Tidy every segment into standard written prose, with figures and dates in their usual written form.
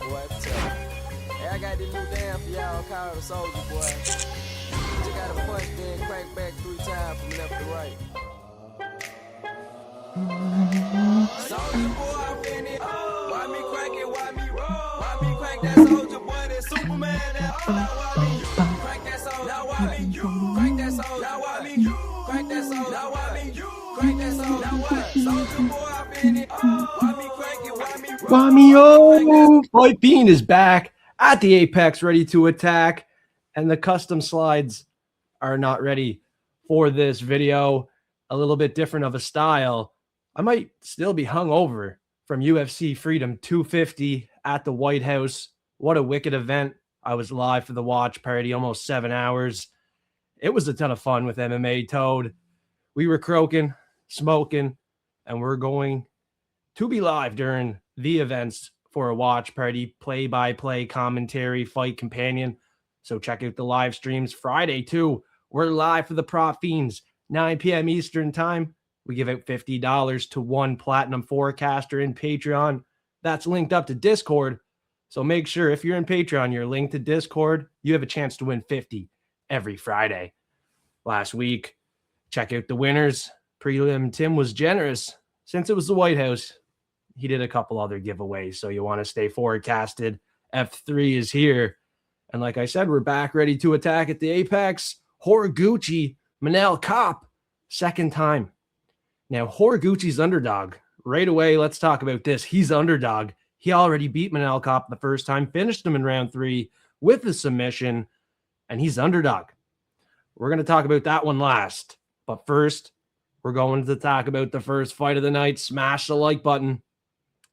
boy. Hey, I got this new dance for y'all called the Soldier Boy. You gotta punch, then crank back 3 times from left to right. Soldier Boy, I'm in it. Why me crank it? Why me roll? Why me crank that Soldier Boy? That Superman? That why me crank that Soldier? Now why me you crank that Soldier? Now why me you crank that Soldier? Now why me you crank that Soldier? Now what? Soldier Boy, I'm in it. Why me crank it? Why me roll? Why me oh? Fight Bean is back at the Apex, ready to attack, and the custom slides are not ready for this video. A little bit different of a style. I might still be hungover from UFC Freedom 250 at the White House. What a wicked event. I was live for the watch party, almost 7 hours. It was a ton of fun with MMA Toad. We were croaking, smoking, and we're going to be live during the events for a watch party, play-by-play commentary, fight companion. So check out the live streams. Friday, too, we're live for the Prop Fiends, 9 p.m. Eastern Time. We give out $50 to one Platinum Forecaster in Patreon. That's linked up to Discord. So make sure if you're in Patreon, you're linked to Discord. You have a chance to win $50 every Friday. Last week, check out the winners. Prelim Tim was generous. Since it was the White House, he did a couple other giveaways. So you want to stay forecasted. F3 is here. And like I said, we're back ready to attack at the Apex. Horiguchi, Manel, Kape, second time. Now, Horiguchi's underdog. Right away, let's talk about this. He's underdog. He already beat Manel Kape the first time, finished him in round 3 with a submission, and he's underdog. We're going to talk about that one last. But first, we're going to talk about the first fight of the night. Smash the like button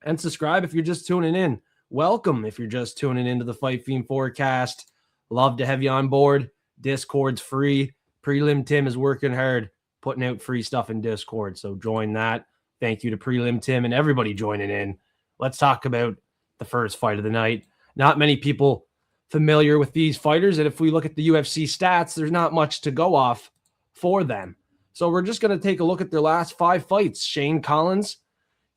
and subscribe if you're just tuning in. Welcome if you're just tuning into the Fight Fiend Forecast. Love to have you on board. Discord's free. Prelim Tim is working hard, putting out free stuff in Discord, so join that. Thank you to Prelim Tim and everybody joining in. Let's talk about the first fight of the night. Not many people familiar with these fighters, and if we look at the UFC stats, there's not much to go off for them. So we're just going to take a look at their last 5 fights. Shane Collins,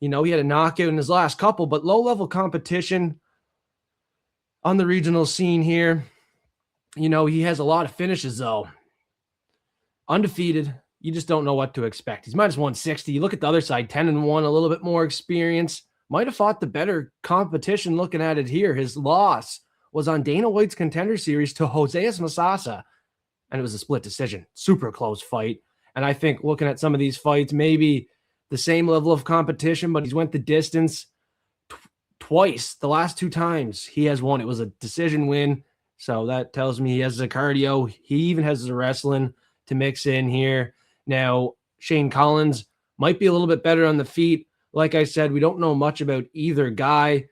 he had a knockout in his last couple, but low-level competition on the regional scene here. He has a lot of finishes, though. Undefeated. You just don't know what to expect. He's minus 160. You look at the other side, 10-1, a little bit more experience. Might have fought the better competition looking at it here. His loss was on Dana White's Contender Series to Jose Masasa, and it was a split decision. Super close fight. And I think looking at some of these fights, maybe the same level of competition, but he's went the distance twice. The last 2 times he has won. It was a decision win. So that tells me he has the cardio. He even has the wrestling to mix in here. Now, Shane Collins might be a little bit better on the feet. Like I said, we don't know much about either guy.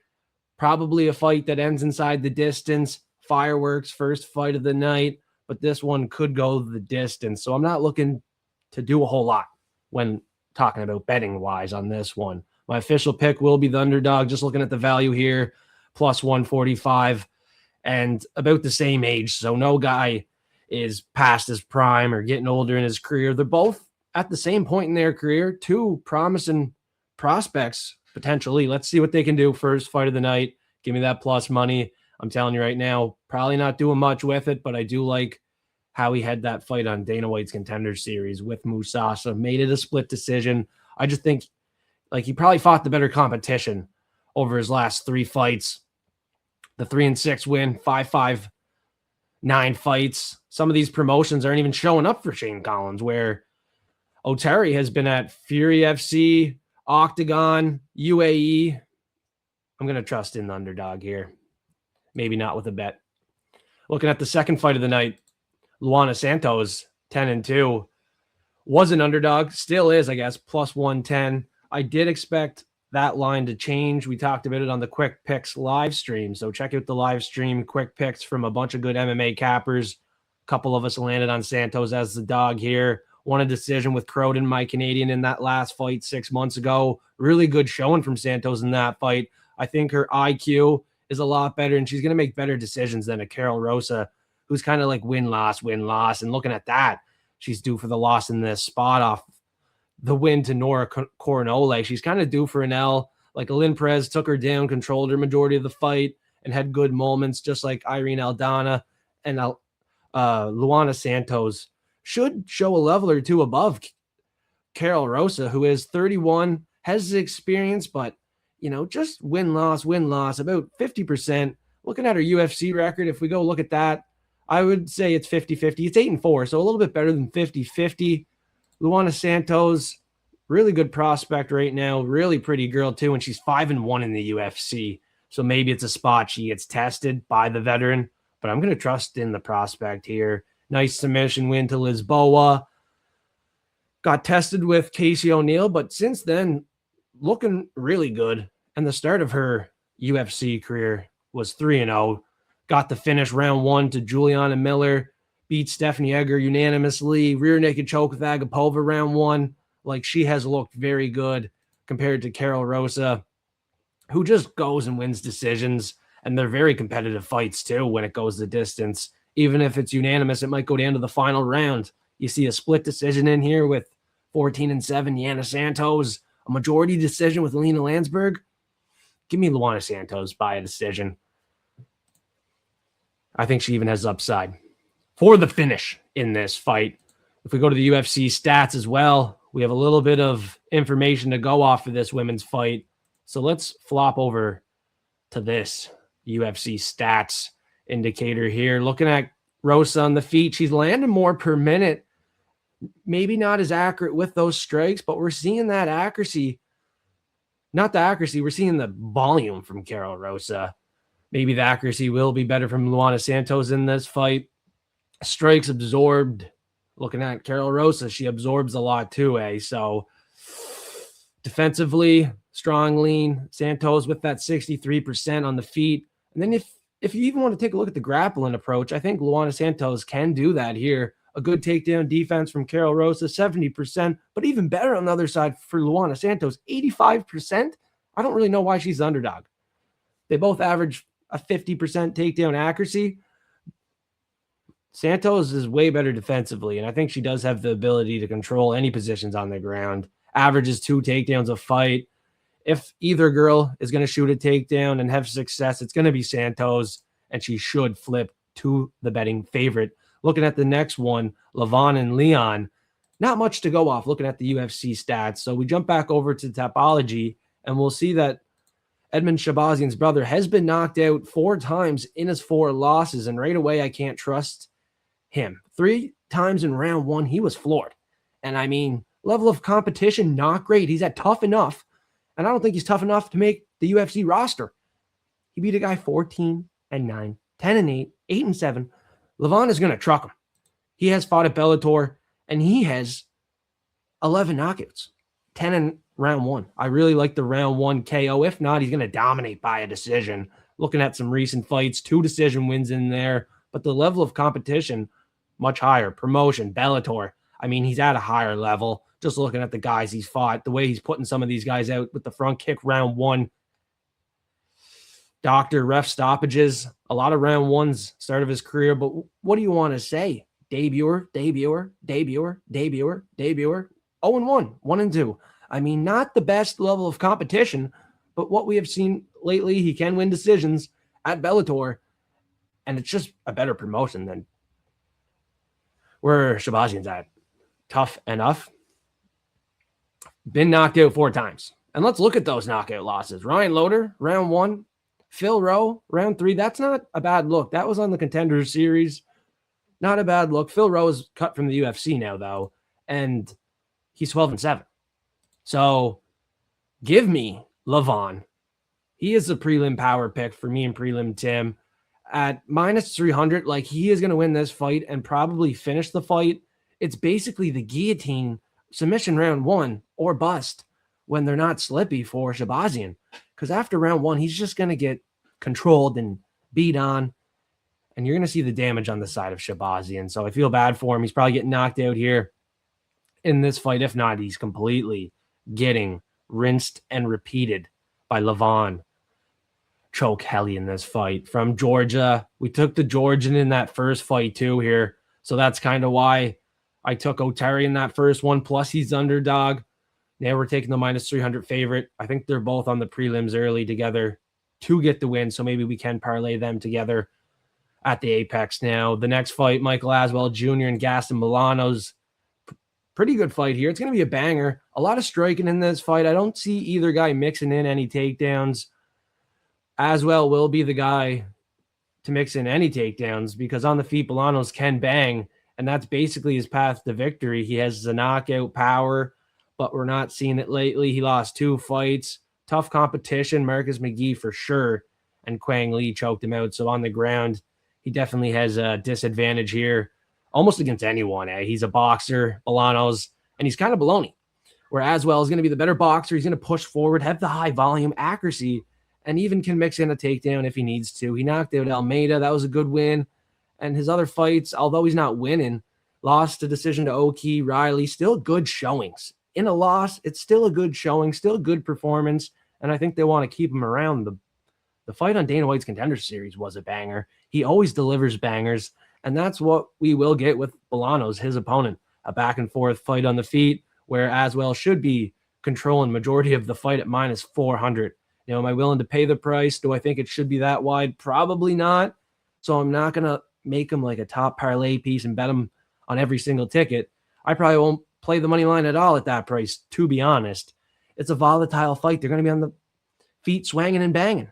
Probably a fight that ends inside the distance. Fireworks, first fight of the night. But this one could go the distance. So I'm not looking to do a whole lot when talking about betting-wise on this one. My official pick will be the underdog. Just looking at the value here, plus 145. And about the same age. So no guy is past his prime or getting older in his career. They're both at the same point in their career. 2 promising prospects, potentially. Let's see what they can do. First fight of the night. Give me that plus money. I'm telling you right now, probably not doing much with it, but I do like how he had that fight on Dana White's Contender Series with Musasa. Made it a split decision. I just think he probably fought the better competition over his last 3 fights. The 3-6 win, 5-5, 9 fights. Some of these promotions aren't even showing up for Shane Collins, where Otari has been at Fury FC, Octagon, UAE. I'm going to trust in the underdog here. Maybe not with a bet. Looking at the second fight of the night, Luana Santos, 10-2, was an underdog. Still is, I guess, plus 110. I did expect that line to change. We talked about it on the Quick Picks live stream. So check out the live stream, Quick Picks from a bunch of good MMA cappers. A couple of us landed on Santos as the dog here. Won a decision with Croden, my Canadian, in that last fight 6 months ago. Really good showing from Santos in that fight. I think her IQ is a lot better, and she's going to make better decisions than a Karol Rosa, who's kind of like win-loss, win-loss. And looking at that, she's due for the loss in this spot off the win to Nora Coronole. She's kind of due for an L. Like Alin Perez took her down, controlled her majority of the fight, and had good moments, just like Irene Aldana and Luana Santos, should show a level or two above Karol Rosa, who is 31, has experience, but, just win-loss, about 50%. Looking at her UFC record, if we go look at that, I would say it's 50-50. It's 8-4, so a little bit better than 50-50. Luana Santos, really good prospect right now. Really pretty girl, too, and she's 5-1 in the UFC. So maybe it's a spot she gets tested by the veteran, but I'm going to trust in the prospect here. Nice submission win to Lisboa. Got tested with Casey O'Neill, but since then, looking really good. And the start of her UFC career was 3-0. Got the finish round 1 to Juliana Miller. Beat Stephanie Egger unanimously. Rear naked choke with Agapova round 1. Like, she has looked very good compared to Karol Rosa, who just goes and wins decisions. And they're very competitive fights, too, when it goes the distance. Even if it's unanimous, it might go down to the final round. You see a split decision in here with 14-7 Yana Santos, a majority decision with Lena Landsberg. Give me Luana Santos by a decision. I think she even has upside for the finish in this fight. If we go to the UFC stats as well, we have a little bit of information to go off for this women's fight. So let's flop over to this UFC stats indicator here. Looking at Rosa on the feet, she's landing more per minute. Maybe not as accurate with those strikes, but we're seeing that accuracy. Not the accuracy, we're seeing the volume from Karol Rosa. Maybe the accuracy will be better from Luana Santos in this fight. Strikes absorbed. Looking at Karol Rosa, she absorbs a lot too, So defensively, strong lean. Santos with that 63% on the feet. And then if you even want to take a look at the grappling approach, I think Luana Santos can do that here. A good takedown defense from Karol Rosa, 70%, but even better on the other side for Luana Santos, 85%. I don't really know why she's the underdog. They both average a 50% takedown accuracy. Santos is way better defensively, and I think she does have the ability to control any positions on the ground. Averages 2 takedowns a fight. If either girl is going to shoot a takedown and have success, it's going to be Santos, and she should flip to the betting favorite. Looking at the next one, Levon and Leon, not much to go off looking at the UFC stats. So we jump back over to Tapology, and we'll see that Edmund Shahbazyan's brother has been knocked out 4 times in his 4 losses, and right away I can't trust him. 3 times in round 1, he was floored. And I mean, level of competition, not great. He's at tough enough, and I don't think he's tough enough to make the UFC roster. He beat a guy 14-9, 10-8, 8-7. Levon is going to truck him. He has fought at Bellator, and he has 11 knockouts, 10 in round 1. I really like the round 1 KO. If not, he's going to dominate by a decision. Looking at some recent fights, 2 decision wins in there, but the level of competition, much higher. Promotion, Bellator. I mean, he's at a higher level. Just looking at the guys he's fought, the way he's putting some of these guys out with the front kick round 1. Doctor, ref stoppages, a lot of round 1s, start of his career. But what do you want to say? Debuter. 0-1, 1-2. I mean, not the best level of competition, but what we have seen lately, he can win decisions at Bellator, and it's just a better promotion than where Shahbazyan's at. Tough enough. Been knocked out 4 times. And let's look at those knockout losses. Ryan Loder, round 1. Phil Rowe, round 3. That's not a bad look. That was on the Contenders series. Not a bad look. Phil Rowe is cut from the UFC now, though, and he's 12-7. So give me Levon. He is a prelim power pick for me and prelim Tim. At minus 300, like, he is going to win this fight and probably finish the fight. It's basically the guillotine submission round 1 or bust when they're not slippy for Shahbazyan. Because after round 1, he's just going to get controlled and beat on. And you're going to see the damage on the side of Shahbazyan. So I feel bad for him. He's probably getting knocked out here in this fight. If not, he's completely getting rinsed and repeated by Levon. Chokheli in this fight from Georgia. We took the Georgian in that first fight too here. So that's kind of why I took Otari in that first one. Plus he's underdog. Now we're taking the minus 300 favorite. I think they're both on the prelims early together. to get the win. So maybe we can parlay them together at the Apex. Now, the next fight, Michael Aswell Jr. and Gaston Bolanos. Pretty good fight here. It's going to be a banger. A lot of striking in this fight. I don't see either guy mixing in any takedowns. Aswell will be the guy to mix in any takedowns because on the feet, Bolanos can bang, and that's basically his path to victory. He has the knockout power, but we're not seeing it lately. He lost 2 fights. Tough competition. Marcus McGee for sure, and Quang Lee choked him out. So on the ground, he definitely has a disadvantage here, almost against anyone. He's a boxer, Bolanos, and he's kind of baloney. Where Aswell is going to be the better boxer. He's going to push forward, have the high volume, accuracy, and even can mix in a takedown if he needs to. He knocked out Almeida. That was a good win. And his other fights, although he's not winning, lost a decision to Oki, Riley, still good showings. In a loss, it's still a good showing, still a good performance, and I think they want to keep him around. The fight on Dana White's Contender Series was a banger. He always delivers bangers, and that's what we will get with Bolanos, his opponent. A back-and-forth fight on the feet where Aswell should be controlling majority of the fight at minus 400. You know, am I willing to pay the price? Do I think it should be that wide? Probably not. So I'm not going to make him like a top parlay piece and bet him on every single ticket. I probably won't play the money line at all at that price, to be honest. It's a volatile fight. They're going to be on the feet swinging and banging.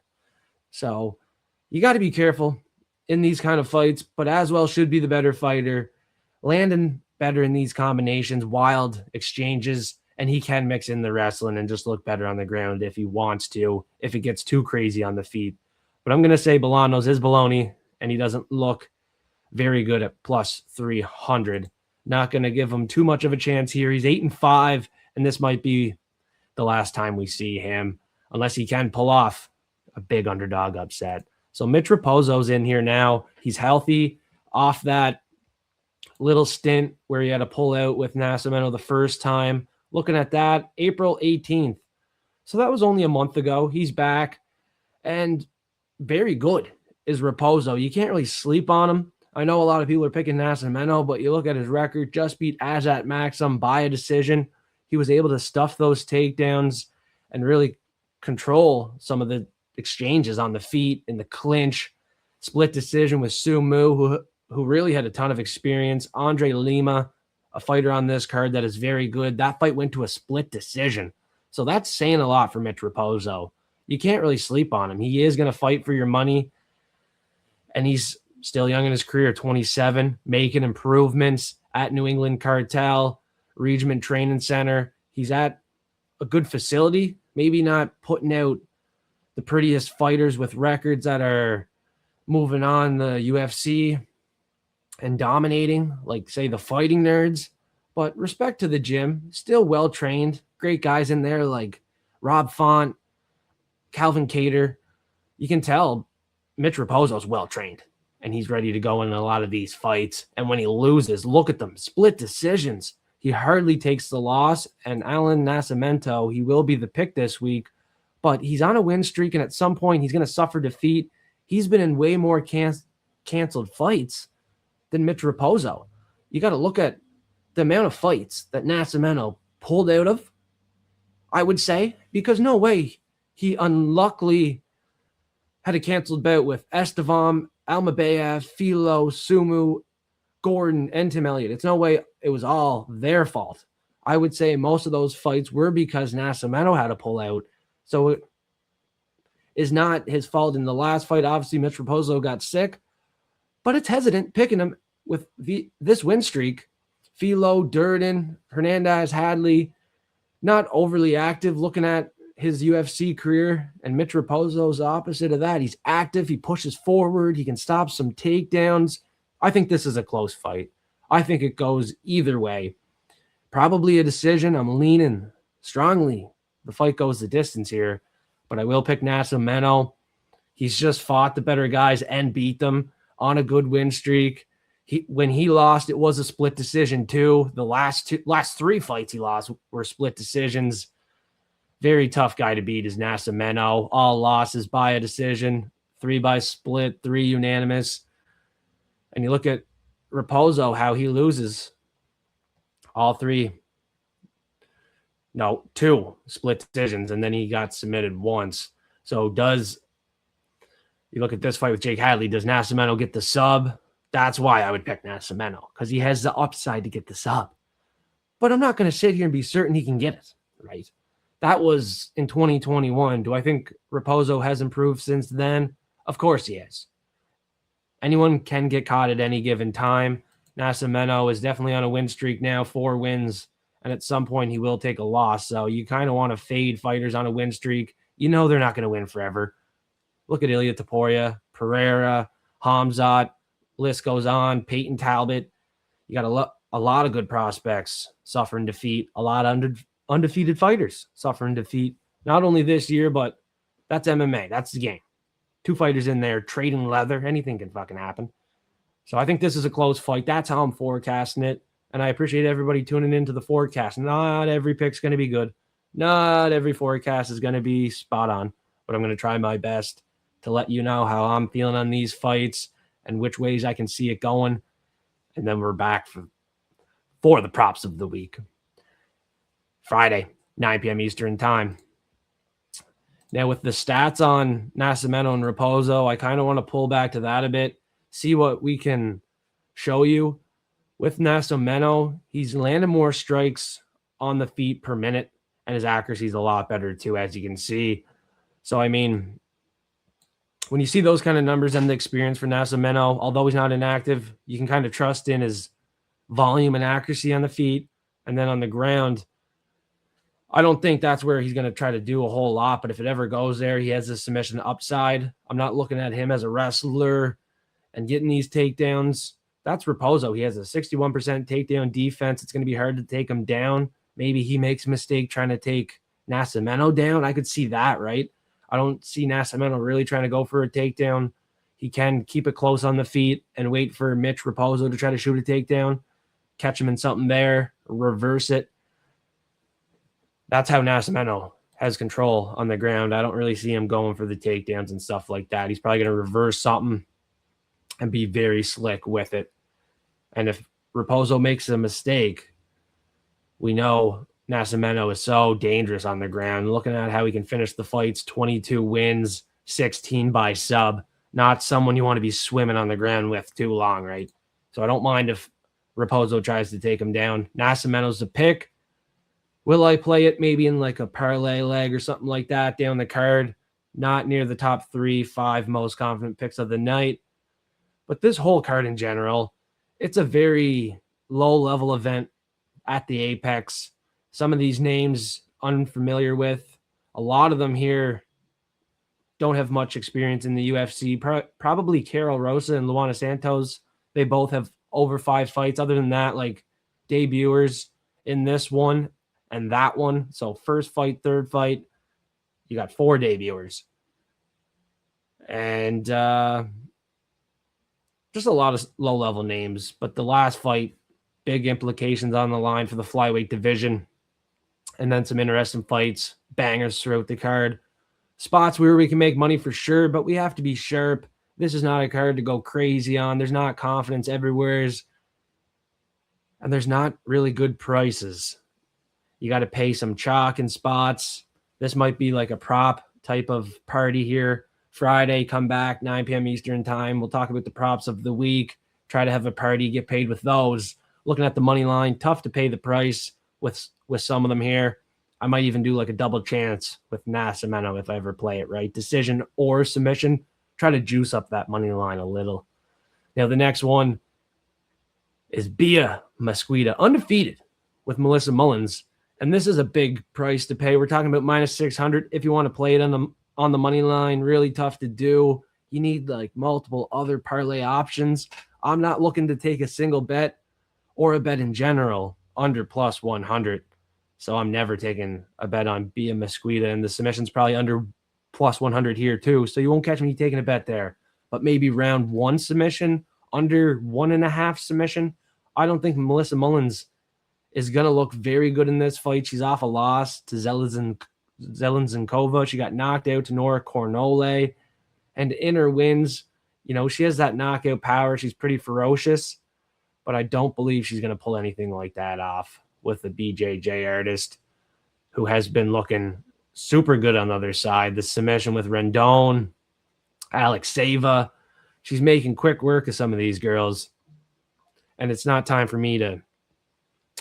So you got to be careful in these kind of fights, but Aswell should be the better fighter, landing better in these combinations, wild exchanges, and he can mix in the wrestling and just look better on the ground if he wants to, if it gets too crazy on the feet. But I'm going to say Bolanos is baloney, and he doesn't look very good at plus 300. Not going to give him too much of a chance here. He's 8-5, and this might be the last time we see him, unless he can pull off a big underdog upset. So Mitch Raposo's in here now. He's healthy off that little stint where he had to pull out with Nascimento the first time. Looking at that, April 18th. So that was only a month ago. He's back, and very good is Raposo. You can't really sleep on him. I know a lot of people are picking Nascimento, but you look at his record, just beat Azat Maxim by a decision. He was able to stuff those takedowns and really control some of the exchanges on the feet in the clinch. Split decision with Sumu, who really had a ton of experience. Andre Lima, a fighter on this card that is very good. That fight went to a split decision. So that's saying a lot for Mitch Raposo. You can't really sleep on him. He is going to fight for your money, and he's still young in his career, 27, making improvements at New England Cartel, Regiment Training Center. He's at a good facility, maybe not putting out the prettiest fighters with records that are moving on the UFC and dominating, like, say, the Fighting Nerds. But respect to the gym, still well-trained. Great guys in there like Rob Font, Calvin Cater. You can tell Mitch Raposo's well-trained, and he's ready to go in a lot of these fights. And when he loses, look at them, split decisions. He hardly takes the loss. And Allan Nascimento, he will be the pick this week, but he's on a win streak, and at some point he's going to suffer defeat. He's been in way more canceled fights than Mitch Raposo. You got to look at the amount of fights that Nascimento pulled out of, I would say, because no way he unluckily had a canceled bout with Estevam, Almabeyev, Filo, Sumu, Gordon, and Tim Elliott. It's no way it was all their fault. I would say most of those fights were because Nascimento had to pull out. So it is not his fault. In the last fight, obviously, Mitch Raposo got sick, but it's hesitant picking him with this win streak. Filo, Durden, Hernandez, Hadley, not overly active looking at his UFC career, and Mitch Raposo's opposite of that. He's active. He pushes forward. He can stop some takedowns. I think this is a close fight. I think it goes either way. Probably a decision. I'm leaning strongly. The fight goes the distance here, but I will pick Nascimento. He's just fought the better guys and beat them on a good win streak. When he lost, it was a split decision too. The last 3 fights he lost were split decisions. Very tough guy to beat is Nascimento. All losses by a decision, 3 by split, 3 unanimous. And you look at Raposo, how he loses all 3. No, 2 split decisions, and then he got submitted once. So does You look at this fight with Jake Hadley. Does Nascimento get the sub? That's why I would pick Nascimento, because he has the upside to get the sub. But I'm not going to sit here and be certain he can get it, right? That was in 2021. Do I think Raposo has improved since then? Of course he has. Anyone can get caught at any given time. Nascimento is definitely on a win streak now, 4 wins, and at some point he will take a loss. So you kind of want to fade fighters on a win streak. You know they're not going to win forever. Look at Ilya Taporia, Pereira, Hamzat, list goes on, Peyton Talbot. You got a lot of good prospects suffering defeat, a lot of undefeated fighters suffering defeat, not only this year, but that's MMA. That's the game. 2 fighters in there trading leather. Anything can fucking happen. So I think this is a close fight. That's how I'm forecasting it. And I appreciate everybody tuning into the forecast. Not every pick's going to be good. Not every forecast is going to be spot on. But I'm going to try my best to let you know how I'm feeling on these fights and which ways I can see it going. And then we're back for the props of the week. Friday, 9 p.m. Eastern time. Now, with the stats on Nascimento and Raposo, I kind of want to pull back to that a bit, see what we can show you. With Nascimento, he's landed more strikes on the feet per minute, and his accuracy is a lot better too, as you can see. So, I mean, when you see those kind of numbers and the experience for Nascimento, although he's not inactive, you can kind of trust in his volume and accuracy on the feet. And then on the ground, I don't think that's where he's going to try to do a whole lot, but if it ever goes there, he has the submission upside. I'm not looking at him as a wrestler and getting these takedowns. That's Raposo. He has a 61% takedown defense. It's going to be hard to take him down. Maybe he makes a mistake trying to take Nascimento down. I could see that, right? I don't see Nascimento really trying to go for a takedown. He can keep it close on the feet and wait for Mitch Raposo to try to shoot a takedown, catch him in something there, reverse it. That's how Nascimento has control on the ground. I don't really see him going for the takedowns and stuff like that. He's probably going to reverse something and be very slick with it. And if Raposo makes a mistake, we know Nascimento is so dangerous on the ground. Looking at how he can finish the fights, 22 wins, 16 by sub. Not someone you want to be swimming on the ground with too long, right? So I don't mind if Raposo tries to take him down. Nascimento's the pick. Will I play it maybe in like a parlay leg or something like that down the card? Not near the top 3-5 most confident picks of the night. But this whole card in general, it's a very low-level event at the Apex. Some of these names unfamiliar with. A lot of them here don't have much experience in the UFC. Probably Karol, Rosa, and Luana Santos. They both have over 5 fights. Other than that, like debuters in this one and that one. So first fight, third fight, you got 4 debuters. And just a lot of low-level names. But the last fight, big implications on the line for the flyweight division. And then some interesting fights, bangers throughout the card. Spots where we can make money for sure, but we have to be sharp. This is not a card to go crazy on. There's not confidence everywhere. And there's not really good prices. You got to pay some chalk in spots. This might be like a prop type of party here. Friday, come back, 9 p.m. Eastern time. We'll talk about the props of the week. Try to have a party, get paid with those. Looking at the money line, tough to pay the price with some of them here. I might even do like a double chance with Nascimento if I ever play it, right? Decision or submission. Try to juice up that money line a little. Now, the next one is Bia Mesquita, undefeated with Melissa Mullins. And this is a big price to pay. We're talking about minus 600 if you want to play it on the money line. Really tough to do. You need like multiple other parlay options. I'm not looking to take a single bet or a bet in general under plus 100. So I'm never taking a bet on Bia Mesquita, and the submission's probably under plus 100 here too. So you won't catch me taking a bet there. But maybe round 1 submission, under 1.5 submission. I don't think Melissa Mullins is going to look very good in this fight. She's off a loss to Zelenzinkova. She got knocked out to Nora Cornole. And in her wins, you know, she has that knockout power. She's pretty ferocious. But I don't believe she's going to pull anything like that off with the BJJ artist, who has been looking super good on the other side. The submission with Rendon, Alexeva. She's making quick work of some of these girls. And it's not time for me to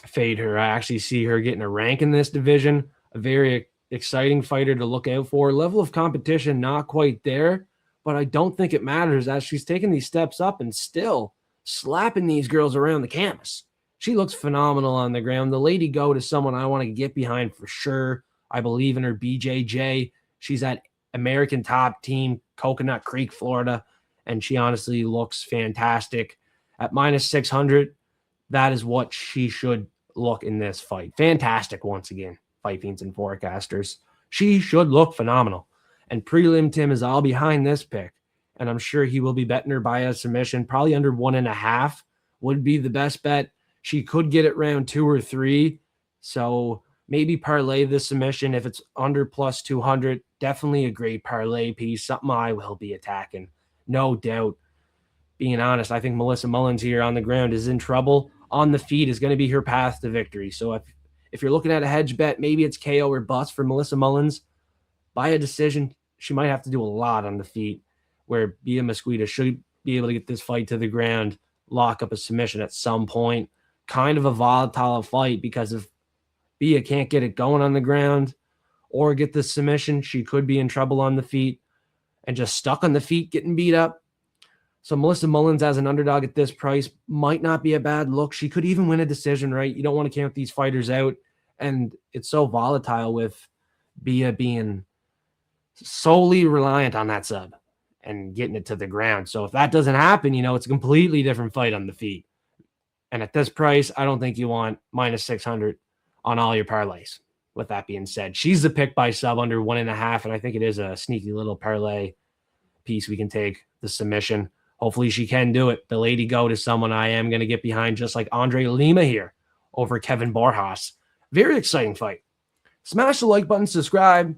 fade her. I actually see her getting a rank in this division. A very exciting fighter to look out for. Level of competition, not quite there, but I don't think it matters as she's taking these steps up and still slapping these girls around the canvas. She looks phenomenal on the ground. The Lady Goat is someone I want to get behind for sure. I believe in her. BJJ. She's at American Top Team, Coconut Creek, Florida, and she honestly looks fantastic. At minus 600, that is what she should look in this fight. Fantastic once again, Fight Fiends and Forecasters. She should look phenomenal. And Prelim Tim is all behind this pick, and I'm sure he will be betting her by a submission. Probably under 1.5 would be the best bet. She could get it round 2 or 3, so maybe parlay this submission. If it's under plus 200, definitely a great parlay piece, something I will be attacking, no doubt. Being honest, I think Melissa Mullins here on the ground is in trouble. On the feet is going to be her path to victory. So if you're looking at a hedge bet, maybe it's KO or bust for Melissa Mullins. By a decision, she might have to do a lot on the feet, where Bia Mesquita should be able to get this fight to the ground, lock up a submission at some point. Kind of a volatile fight because if Bia can't get it going on the ground or get the submission, she could be in trouble on the feet and just stuck on the feet getting beat up. So Melissa Mullins as an underdog at this price might not be a bad look. She could even win a decision, right? You don't want to count these fighters out. And it's so volatile with Bia being solely reliant on that sub and getting it to the ground. So if that doesn't happen, it's a completely different fight on the feet. And at this price, I don't think you want minus 600 on all your parlays. With that being said, she's the pick by sub under 1.5. And I think it is a sneaky little parlay piece we can take, the submission. Hopefully she can do it. The Lady Goat is someone I am going to get behind, just like Andre Lima here over Kevin Borjas. Very exciting fight. Smash the like button, subscribe.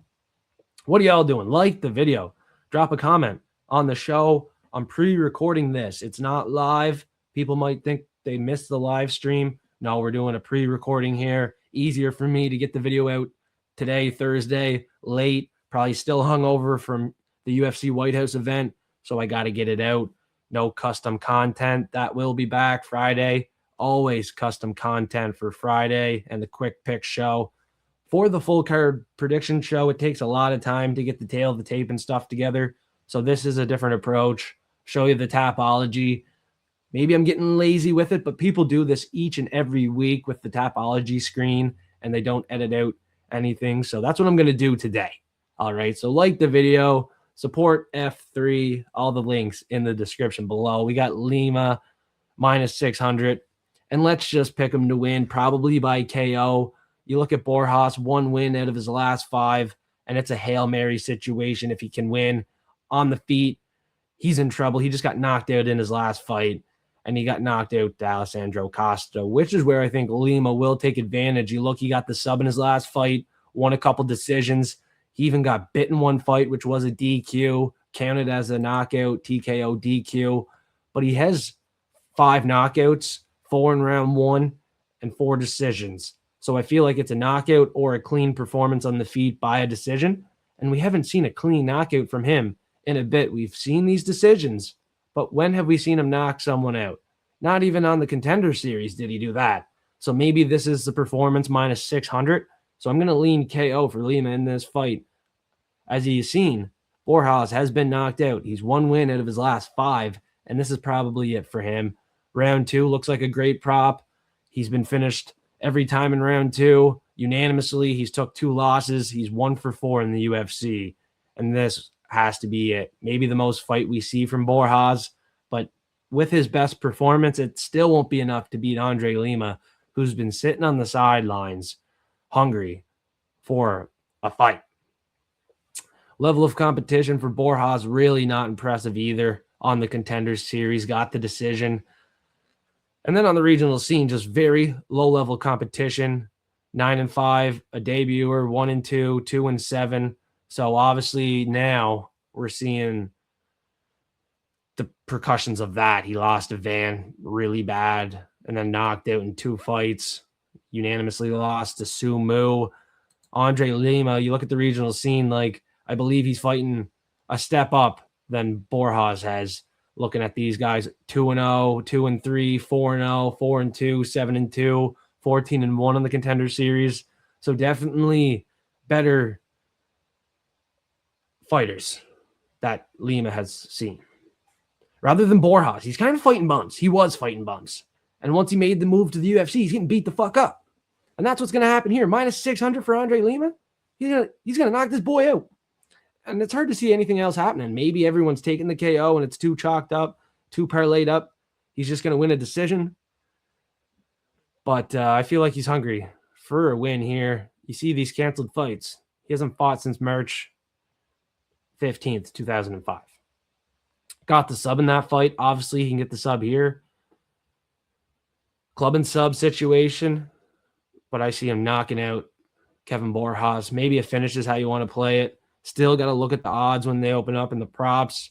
What are y'all doing? Like the video. Drop a comment on the show. I'm pre-recording this. It's not live. People might think they missed the live stream. No, we're doing a pre-recording here. Easier for me to get the video out today, Thursday, late. Probably still hungover from the UFC White House event, so I got to get it out. No custom content. That will be back Friday. Always custom content for Friday and the quick pick show. For the full card prediction show, it takes a lot of time to get the tail of the tape and stuff together. So this is a different approach. Show you the Tapology. Maybe I'm getting lazy with it, but people do this each and every week with the Tapology screen, and they don't edit out anything. So that's what I'm going to do today. All right, so like the video. Support F3, all the links in the description below. We got Lima, minus 600. And let's just pick him to win, probably by KO. You look at Borjas, 1 win out of his last 5, and it's a Hail Mary situation if he can win. On the feet, he's in trouble. He just got knocked out in his last fight, and he got knocked out to Alessandro Costa, which is where I think Lima will take advantage. You look, he got the sub in his last fight, won a couple decisions. He even got bitten one fight, which was a DQ, counted as a knockout, TKO, DQ. But he has 5 knockouts, 4 in round 1, and 4 decisions. So I feel like it's a knockout or a clean performance on the feet by a decision. And we haven't seen a clean knockout from him in a bit. We've seen these decisions, but when have we seen him knock someone out? Not even on the Contender Series did he do that. So maybe this is the performance minus 600. So I'm going to lean KO for Lima in this fight. As you've seen, Borjas has been knocked out. He's 1 win out of his last 5, and this is probably it for him. Round 2 looks like a great prop. He's been finished every time in round 2 unanimously. He's took 2 losses. He's 1 for 4 in the UFC, and this has to be it. Maybe the most fight we see from Borjas, but with his best performance, it still won't be enough to beat Andre Lima, who's been sitting on the sidelines hungry for a fight. Level of competition for Borjas, really not impressive either on the Contenders Series. Got the decision. And then on the regional scene, just very low-level competition. 9-5, a debuter, 1-2, 2-7. So obviously now we're seeing the percussions of that. He lost to Van really bad and then knocked out in 2 fights. Unanimously lost to Sumu. Andre Lima, you look at the regional scene, like I believe he's fighting a step up than Borjas has. Looking at these guys, 2-0, 2-3, 4-0, 4-2, 7-2, 14-1 in the Contender Series. So definitely better fighters that Lima has seen. Rather than Borjas, he's kind of fighting bums. He was fighting bums. And once he made the move to the UFC, he's getting beat the fuck up. And that's what's going to happen here. Minus 600 for Andre Lima. He's gonna knock this boy out. And it's hard to see anything else happening. Maybe everyone's taking the KO and it's too chalked up, too parlayed up. He's just going to win a decision. But I feel like he's hungry for a win here. You see these canceled fights. He hasn't fought since March 15th, 2005. Got the sub in that fight. Obviously, he can get the sub here. Club and sub situation. But I see him knocking out Kevin Borjas. Maybe a finish is how you want to play it. Still got to look at the odds when they open up in the props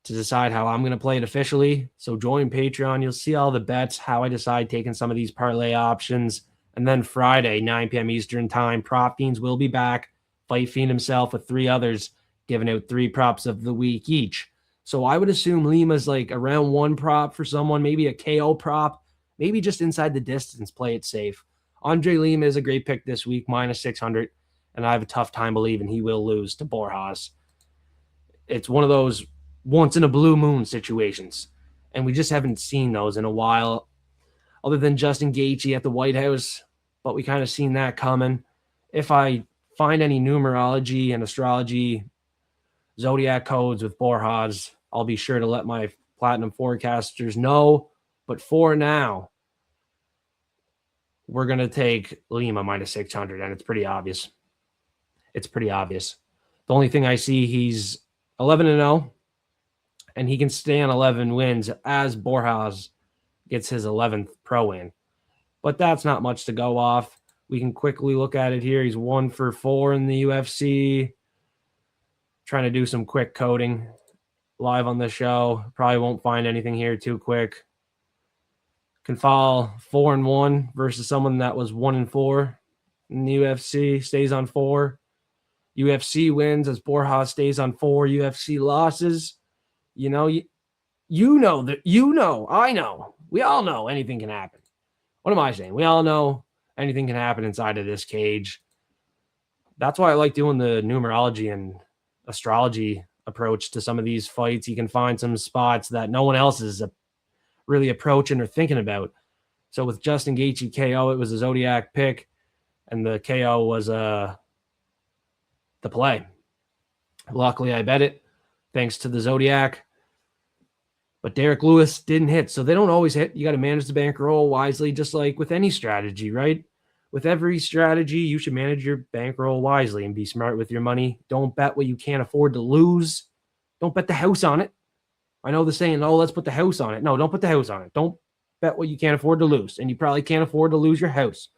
to decide how I'm going to play it officially. So join Patreon. You'll see all the bets, how I decide taking some of these parlay options. And then Friday, 9 p.m. Eastern time, Prop Fiends will be back. Fight Fiend himself with 3 others, giving out 3 props of the week each. So I would assume Lima's like around 1 prop for someone, maybe a KO prop, maybe just inside the distance, play it safe. Andre Lima is a great pick this week, minus 600. And I have a tough time believing he will lose to Borjas. It's one of those once in a blue moon situations. And we just haven't seen those in a while, other than Justin Gaethje at the White House. But we kind of seen that coming. If I find any numerology and astrology zodiac codes with Borjas, I'll be sure to let my platinum forecasters know. But for now, we're going to take Lima minus 600, and it's pretty obvious. It's pretty obvious. The only thing I see, he's 11-0, and he can stay on 11 wins as Borjas gets his 11th pro win. But that's not much to go off. We can quickly look at it here. He's 1 for 4 in the UFC. Trying to do some quick coding live on the show. Probably won't find anything here too quick. Can fall 4-1 versus someone that was 1-4 in the UFC. Stays on 4. UFC wins as Borjas stays on 4 UFC losses. I know. We all know anything can happen. What am I saying? We all know anything can happen inside of this cage. That's why I like doing the numerology and astrology approach to some of these fights. You can find some spots that no one else is really approaching or thinking about. So with Justin Gaethje KO, it was a Zodiac pick, and the KO was the play. Luckily, I bet it thanks to the Zodiac. But Derek Lewis didn't hit, so they don't always hit. You got to manage the bankroll wisely, just like with any strategy, right? With every strategy, you should manage your bankroll wisely and be smart with your money. Don't bet what you can't afford to lose. Don't bet the house on it. I know the saying, oh, let's put the house on it. No, don't put the house on it. Don't bet what you can't afford to lose. And you probably can't afford to lose your house.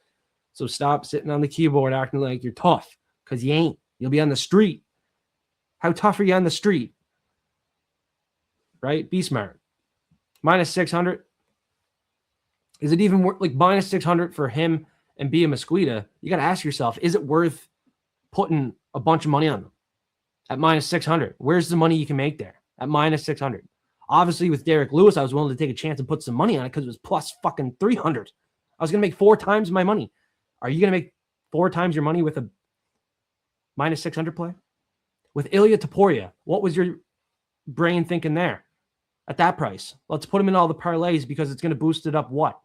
So stop sitting on the keyboard acting like you're tough, because you ain't. You'll be on the street. How tough are you on the street? Right? Be smart. Minus 600. Is it even worth, like, minus 600 for him and be a Mesquita? You got to ask yourself, is it worth putting a bunch of money on them at minus 600? Where's the money you can make there at minus 600? Obviously, with Derek Lewis, I was willing to take a chance and put some money on it because it was plus fucking 300. I was going to make 4 times my money. Are you going to make 4 times your money with a minus 600 play? With Ilya Taporia, what was your brain thinking there at that price? Let's put him in all the parlays because it's going to boost it up what?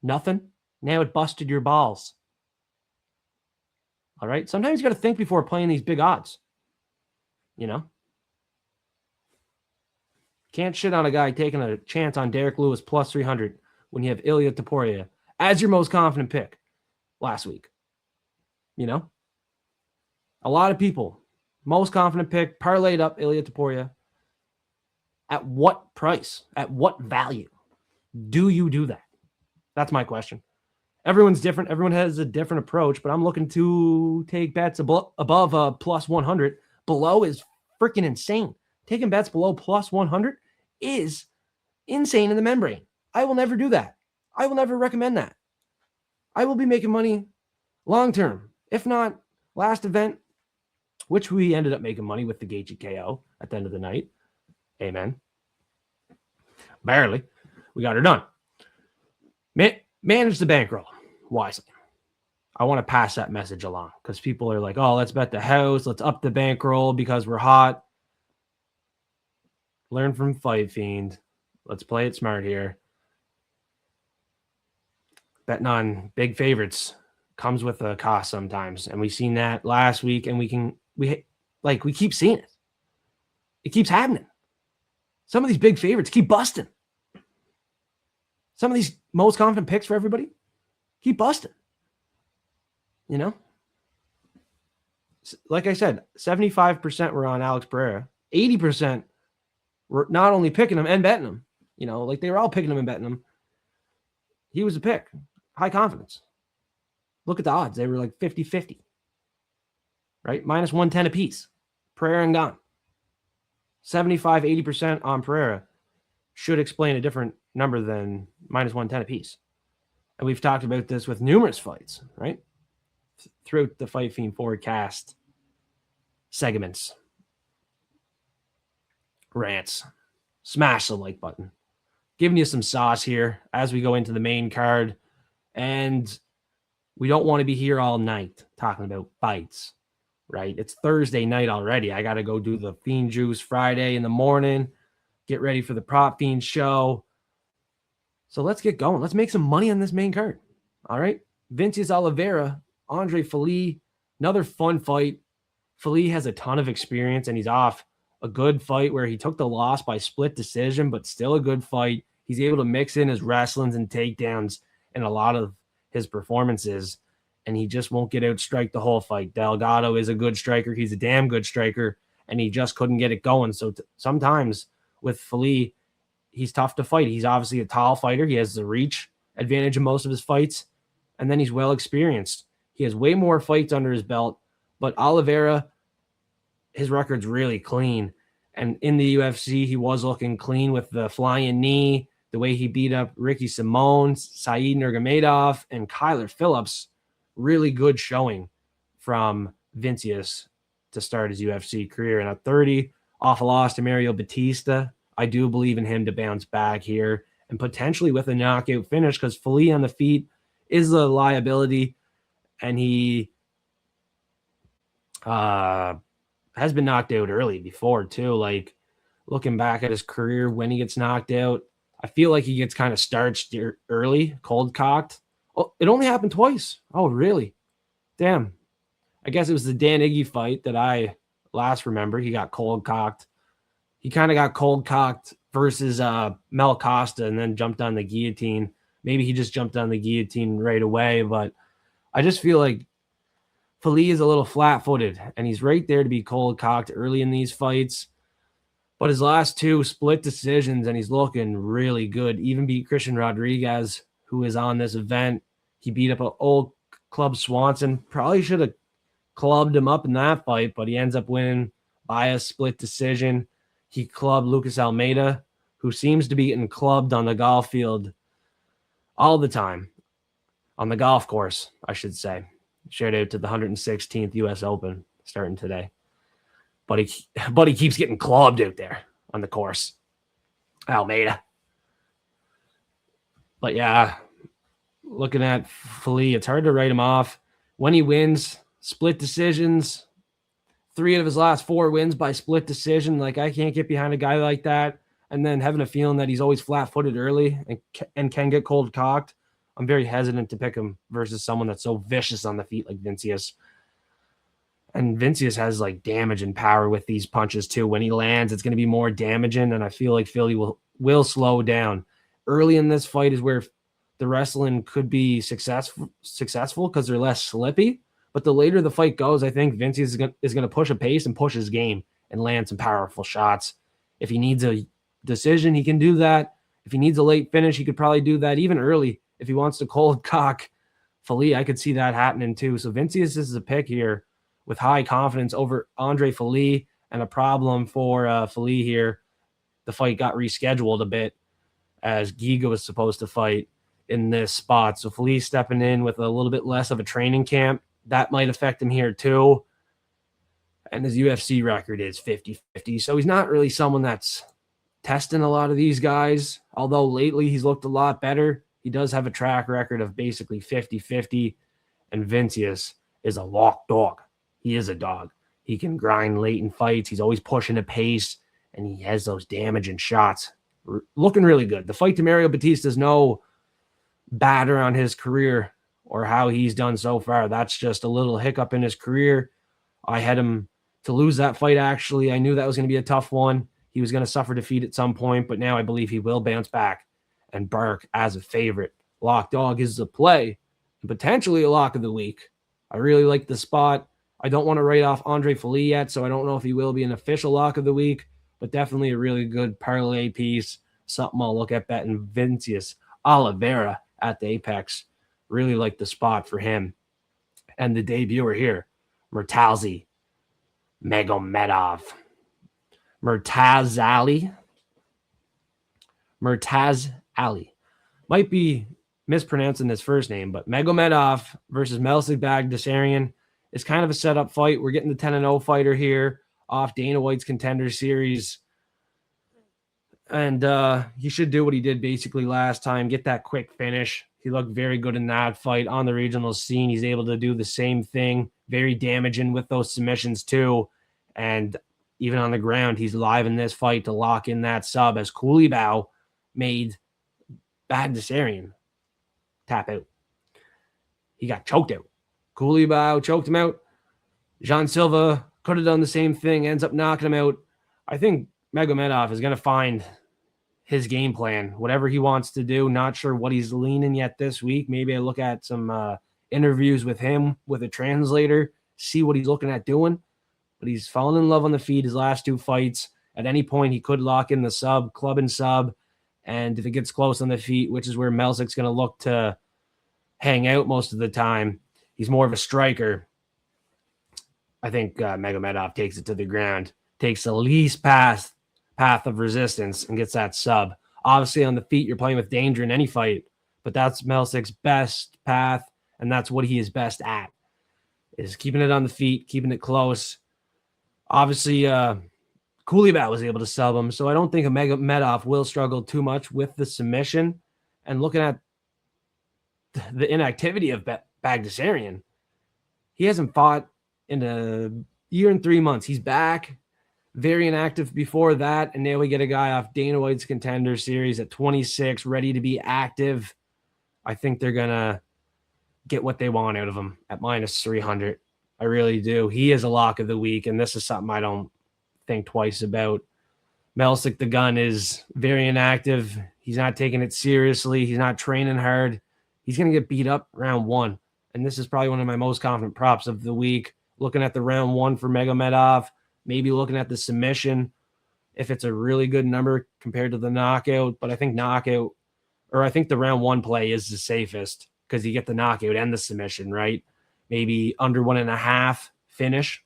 Nothing? Now it busted your balls. All right? Sometimes you got to think before playing these big odds. You know? Can't shit on a guy taking a chance on Derek Lewis plus 300 when you have Ilya Taporia as your most confident pick last week. You know? A lot of people, most confident pick, parlayed up Ilya Taporia. At what price? At what value do you do that? That's my question. Everyone's different. Everyone has a different approach, but I'm looking to take bets above plus 100. Below is freaking insane. Taking bets below plus 100 is insane in the membrane. I will never do that. I will never recommend that. I will be making money long term. If not, last event, which we ended up making money with the Gaethje KO at the end of the night. Amen. Barely. We got her done. Manage the bankroll wisely. I want to pass that message along because people are like, oh, let's bet the house. Let's up the bankroll because we're hot. Learn from Fight Fiend. Let's play it smart here. Betting on big favorites comes with a cost sometimes. And we've seen that last week, and we keep seeing it. It keeps happening. Some of these big favorites keep busting. Some of these most confident picks for everybody keep busting. You know? Like I said, 75% were on Alex Pereira. 80% were not only picking him and betting him. You know, like they were all picking him and betting him. He was a pick. High confidence. Look at the odds. They were like 50-50. Right? Minus 110 apiece. Pereira and gone. 75-80% on Pereira should explain a different number than minus 110 apiece. And we've talked about this with numerous fights, right? Throughout the Fight Fiend forecast segments. Rants. Smash the like button. Giving you some sauce here as we go into the main card. And we don't want to be here all night talking about fights, right? It's Thursday night already. I got to go do the Fiend Juice Friday in the morning. Get ready for the Prop Fiend show. So let's get going. Let's make some money on this main card. All right. Vinicius Oliveira, Andre Fili, another fun fight. Fili has a ton of experience, and he's off a good fight where he took the loss by split decision, but still a good fight. He's able to mix in his wrestlings and takedowns in a lot of his performances, and he just won't get outstrike the whole fight. Delgado is a good striker. He's a damn good striker, and he just couldn't get it going. So sometimes with Fili, he's tough to fight. He's obviously a tall fighter. He has the reach advantage in most of his fights, and then he's well experienced. He has way more fights under his belt, but Oliveira, his record's really clean. And in the UFC, he was looking clean with the flying knee, the way he beat up Ricky Simon, Said Nurmagomedov, and Kyler Phillips. Really good showing from Vinicius to start his UFC career. And at 30, off a loss to Mario Batista, I do believe in him to bounce back here and potentially with a knockout finish because Fili on the feet is a liability, and he has been knocked out early before too. Like looking back at his career when he gets knocked out, I feel like he gets kind of starched early, cold cocked. Oh, it only happened twice. Oh, really? Damn. I guess it was the Dan Iggy fight that I last remember. He got cold cocked. He kind of got cold cocked versus Mel Costa and then jumped on the guillotine. Maybe he just jumped on the guillotine right away, but I just feel like Fili is a little flat-footed, and he's right there to be cold cocked early in these fights. But his last two split decisions, and he's looking really good. Even beat Christian Rodriguez, who is on this event. He beat up an old Club Swanson. Probably should have clubbed him up in that fight, but he ends up winning by a split decision. He clubbed Lucas Almeida, who seems to be getting clubbed on the golf field all the time. On the golf course, I should say. Shout out to the 116th U.S. Open starting today. But he keeps getting clubbed out there on the course. Almeida. But yeah, looking at Fili, it's hard to write him off. When he wins, split decisions. 3 of his last 4 wins by split decision. Like, I can't get behind a guy like that. And then having a feeling that he's always flat-footed early and can get cold cocked. I'm very hesitant to pick him versus someone that's so vicious on the feet like Vinicius. And Vinicius has like damage and power with these punches too. When he lands, it's going to be more damaging, and I feel like Fili will slow down. Early in this fight is where the wrestling could be successful because they're less slippy. But the later the fight goes, I think Vinicius is going to push a pace and push his game and land some powerful shots. If he needs a decision, he can do that. If he needs a late finish, he could probably do that even early. If he wants to cold cock Fili, I could see that happening too. So Vinicius is a pick here with high confidence over Andre Fili, and a problem for Fili here. The fight got rescheduled a bit as Giga was supposed to fight in this spot. So Fili stepping in with a little bit less of a training camp. That might affect him here too. And his UFC record is 50-50. So he's not really someone that's testing a lot of these guys. Although lately he's looked a lot better, he does have a track record of basically 50-50. And Vinicius is a lock dog. He is a dog. He can grind late in fights. He's always pushing the pace, and he has those damaging shots. Looking really good. The fight to Mario Batista is no batter on his career or how he's done so far. That's just a little hiccup in his career. I had him to lose that fight, actually. I knew that was going to be a tough one. He was going to suffer defeat at some point, but now I believe he will bounce back and bark as a favorite. Lock dog is the play, and potentially a lock of the week. I really like the spot. I don't want to write off Andre Fili yet, so I don't know if he will be an official lock of the week, but definitely a really good parlay piece. Something I'll look at betting. Vinicius Oliveira at the Apex. Really like the spot for him. And the debuter here, Murtazali Magomedov. Murtazali. Might be mispronouncing his first name, but Magomedov versus Melisk Baghdasaryan is kind of a setup fight. We're getting the 10-0 fighter here off Dana White's Contender Series. And he should do what he did basically last time, get that quick finish. He looked very good in that fight on the regional scene. He's able to do the same thing, very damaging with those submissions too. And even on the ground, he's live in this fight to lock in that sub as Koulibao made Baghdasaryan tap out. He got choked out. Koulibao choked him out. Jean Silva could have done the same thing, ends up knocking him out. I think Magomedov is going to find his game plan, whatever he wants to do. Not sure what he's leaning yet this week. Maybe I look at some interviews with him with a translator, see what he's looking at doing. But he's fallen in love on the feet his last two fights. At any point, he could lock in the sub, club and sub. And if it gets close on the feet, which is where Melisk's going to look to hang out most of the time, he's more of a striker. I think Magomedov takes it to the ground, takes the least path of resistance and gets that sub. Obviously, on the feet, you're playing with danger in any fight, but that's Melisk's best path, and that's what he is best at, is keeping it on the feet, keeping it close. Obviously, Koulibao was able to sub him, so I don't think Magomedov will struggle too much with the submission. And looking at the inactivity of Baghdasaryan, he hasn't fought in a year and 3 months. He's back, very inactive before that, and now we get a guy off Dana White's Contender Series at 26, ready to be active. I think they're going to get what they want out of him at minus 300. I really do. He is a lock of the week, and this is something I don't think twice about. Melisk the gun is very inactive. He's not taking it seriously. He's not training hard. He's going to get beat up round one, and this is probably one of my most confident props of the week. Looking at the round one for Magomedov, maybe looking at the submission, if it's a really good number compared to the knockout. But I think the round one play is the safest because you get the knockout and the submission, right? Maybe under 1.5 finish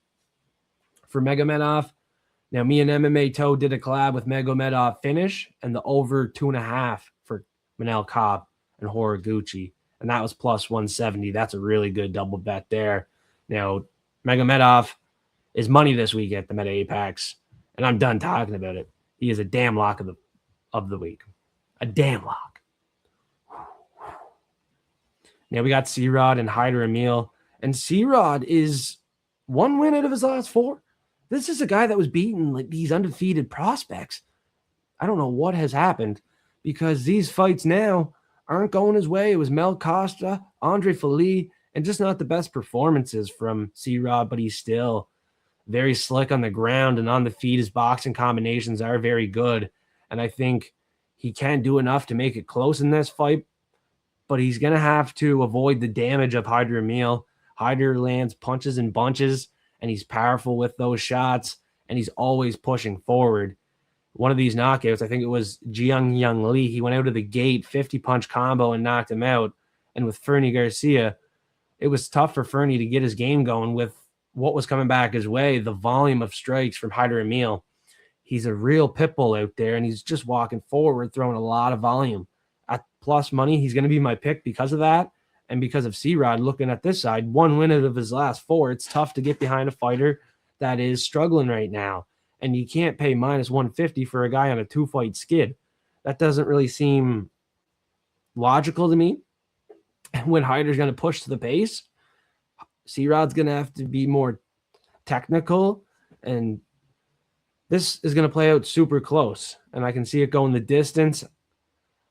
for Magomedov. Now, me and MMA Toe did a collab with Magomedov finish and the over 2.5 for Manel Kape and Horiguchi. And that was plus 170. That's a really good double bet there. Now, Magomedov is money this week at the Meta Apex, and I'm done talking about it. He is a damn lock of the week. A damn lock. Now we got C-Rod and Hyder Emil. And C-Rod is 1 win out of his last 4. This is a guy that was beating like these undefeated prospects. I don't know what has happened because these fights now aren't going his way. It was Mel Costa, Andre Fili, and just not the best performances from C-Rod, but he's still very slick on the ground and on the feet. His boxing combinations are very good, and I think he can do enough to make it close in this fight, but he's going to have to avoid the damage of Hyder Emil. Hyder lands punches and bunches, and he's powerful with those shots, and he's always pushing forward. One of these knockouts, I think it was Jiang Young Lee, he went out of the gate, 50-punch combo, and knocked him out. And with Fernie Garcia, it was tough for Fernie to get his game going with what was coming back his way, the volume of strikes from Hyder Emil. He's a real pit bull out there, and he's just walking forward, throwing a lot of volume. At plus money, he's going to be my pick because of that. And because of C-Rod, looking at this side, 1 win out of his last 4, it's tough to get behind a fighter that is struggling right now. and you can't pay minus 150 for a guy on a 2-fight skid. That doesn't really seem logical to me. And when Hyder's going to push to the pace, C-Rod's going to have to be more technical, and this is going to play out super close, and I can see it going the distance.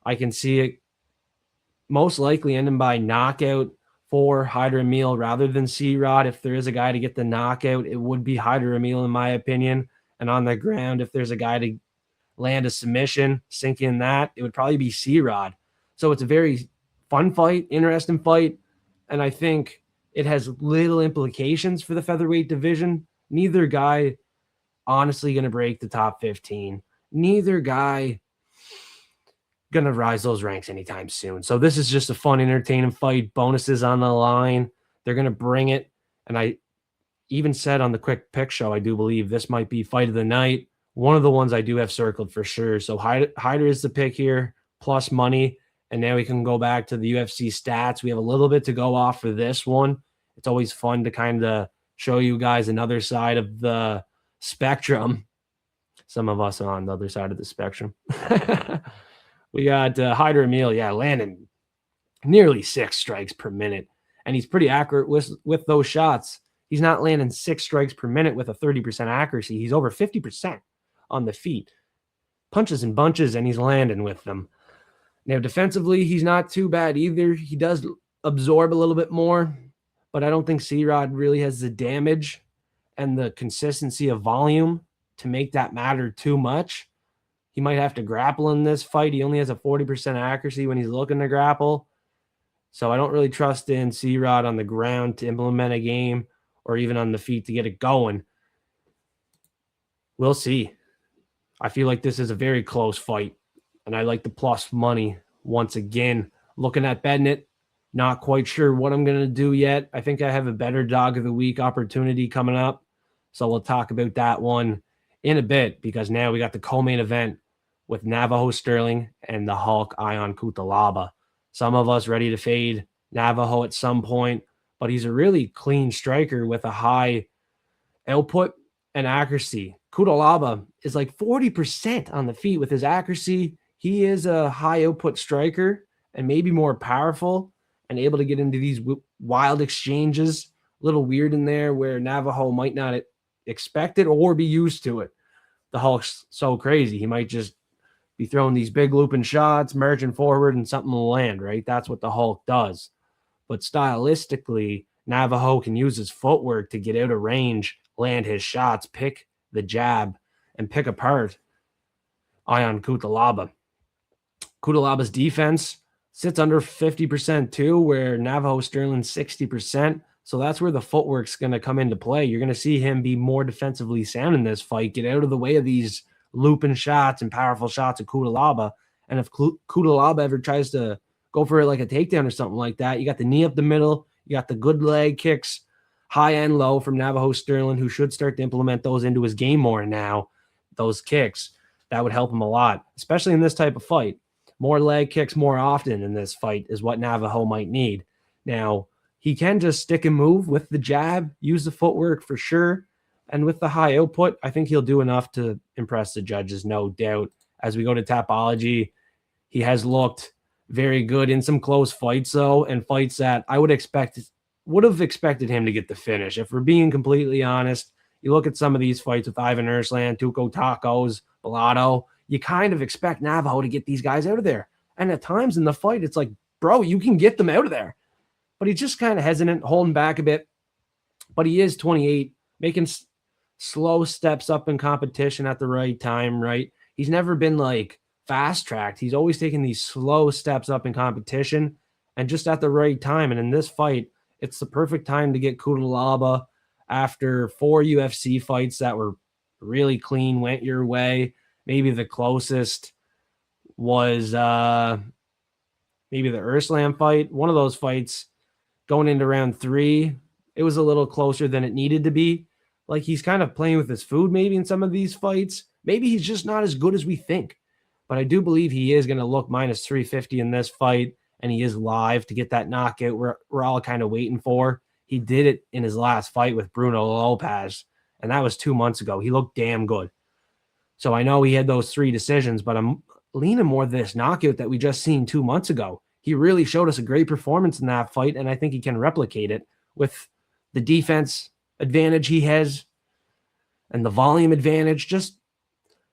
I can see it most likely ending by knockout for Hyder Emil rather than C-Rod. If there is a guy to get the knockout, it would be Hyder Emil, in my opinion. And on the ground, if there's a guy to land a submission, sink in that, it would probably be C-Rod. So it's a very fun fight, interesting fight, and I think it has little implications for the featherweight division. Neither guy honestly going to break the top 15. Neither guy going to rise those ranks anytime soon. So this is just a fun, entertaining fight. Bonuses on the line. They're going to bring it. And I even said on the quick pick show, I do believe this might be fight of the night. One of the ones I do have circled for sure. So Hyder is the pick here, plus money. And now we can go back to the UFC stats. We have a little bit to go off for this one. It's always fun to kind of show you guys another side of the spectrum. Some of us are on the other side of the spectrum. We got Hyder Emil, landing nearly 6 strikes per minute. And he's pretty accurate with those shots. He's not landing 6 strikes per minute with a 30% accuracy. He's over 50% on the feet. Punches and bunches, and he's landing with them. Now, defensively, he's not too bad either. He does absorb a little bit more, but I don't think C-Rod really has the damage and the consistency of volume to make that matter too much. He might have to grapple in this fight. He only has a 40% accuracy when he's looking to grapple. So I don't really trust in C-Rod on the ground to implement a game or even on the feet to get it going. We'll see. I feel like this is a very close fight, and I like the plus money once again. Looking at betting it, not quite sure what I'm going to do yet. I think I have a better dog of the week opportunity coming up. So we'll talk about that one in a bit, because now we got the co-main event with Navajo Sterling and the Hulk Ion Cutelaba. Some of us ready to fade Navajo at some point, but he's a really clean striker with a high output and accuracy. Cutelaba is like 40% on the feet with his accuracy. He is a high output striker and maybe more powerful and able to get into these wild exchanges. A little weird in there where Navajo might not expect it or be used to it. The Hulk's so crazy. He might just be throwing these big looping shots, merging forward, and something will land, right? That's what the Hulk does. But stylistically, Navajo can use his footwork to get out of range, land his shots, pick the jab, and pick apart Ion Cutelaba. Cutelaba's defense sits under 50% too, where Navajo Sterling's 60%. So that's where the footwork's going to come into play. You're going to see him be more defensively sound in this fight, get out of the way of these looping shots and powerful shots of Cutelaba. And if Cutelaba ever tries to go for it like a takedown or something like that, you got the knee up the middle, you got the good leg kicks, high and low from Navajo Sterling, who should start to implement those into his game more now. Those kicks, that would help him a lot, especially in this type of fight. More leg kicks more often in this fight is what Navajo might need. Now, he can just stick and move with the jab, use the footwork for sure. And with the high output, I think he'll do enough to impress the judges, no doubt. As we go to Tapology, he has looked very good in some close fights, though, and fights that I would have expected him to get the finish. If we're being completely honest, you look at some of these fights with Ivan Ersland, Tuco Tacos, Bolanos, you kind of expect Navajo to get these guys out of there. And at times in the fight, it's like, bro, you can get them out of there. But he's just kind of hesitant, holding back a bit. But he is 28, making slow steps up in competition at the right time, right? He's never been like fast-tracked. He's always taken these slow steps up in competition and just at the right time. And in this fight, it's the perfect time to get Cutelaba after 4 UFC fights that were really clean, went your way. Maybe the closest was maybe the Ersland fight. One of those fights going into round 3, it was a little closer than it needed to be. Like, he's kind of playing with his food maybe in some of these fights. Maybe he's just not as good as we think. But I do believe he is going to look minus 350 in this fight, and he is live to get that knockout we're all kind of waiting for. He did it in his last fight with Bruno Lopez, and that was 2 months ago. He looked damn good. So I know he had those 3 decisions, but I'm leaning more this knockout that we just seen 2 months ago. He really showed us a great performance in that fight, and I think he can replicate it with the defense advantage he has and the volume advantage, just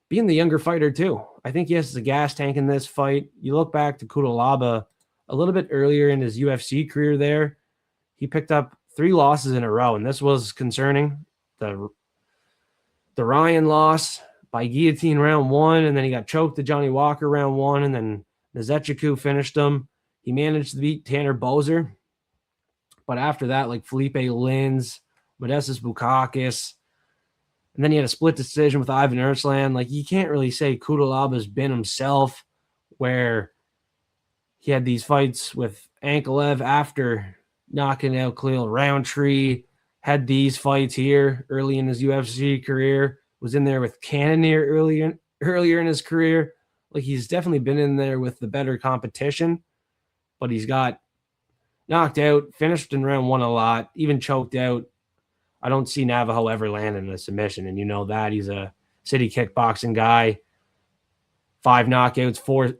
being the younger fighter too. I think he has the gas tank in this fight. You look back to Kudalaba a little bit earlier in his UFC career there, he picked up 3 losses in a row, and this was concerning. The Ryan loss by guillotine round 1, and then he got choked to Johnny Walker round 1, and then Nzechiku finished him. He managed to beat Tanner Boser. But after that, like Felipe Lins, Modestas Bukakis, and then he had a split decision with Ivan Erslan. Like, you can't really say Kudalaba's been himself, where he had these fights with Ankalev after knocking out Khalil Roundtree, had these fights here early in his UFC career, was in there with Cannonier earlier in his career. Like, he's definitely been in there with the better competition, but he's got knocked out, finished in round 1 a lot, even choked out. I don't see Navajo ever landing a submission, and you know that. He's a city kickboxing guy. 5 knockouts, 4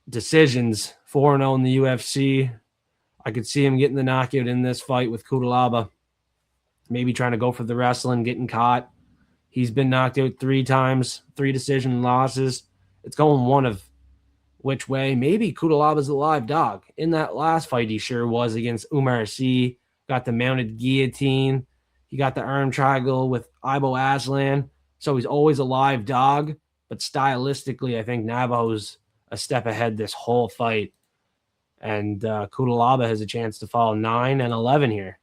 decisions, 4-0 in the UFC. I could see him getting the knockout in this fight with Kudalaba. Maybe trying to go for the wrestling, getting caught. He's been knocked out 3 times, 3 decision losses. It's going one of which way. Maybe Kudalaba's a live dog. In that last fight, he sure was against Umar C. Got the mounted guillotine. He got the arm triangle with Ibo Aslan. So he's always a live dog. But stylistically, I think Navajo's a step ahead this whole fight. And Kudalaba has a chance to fall 9-11 here.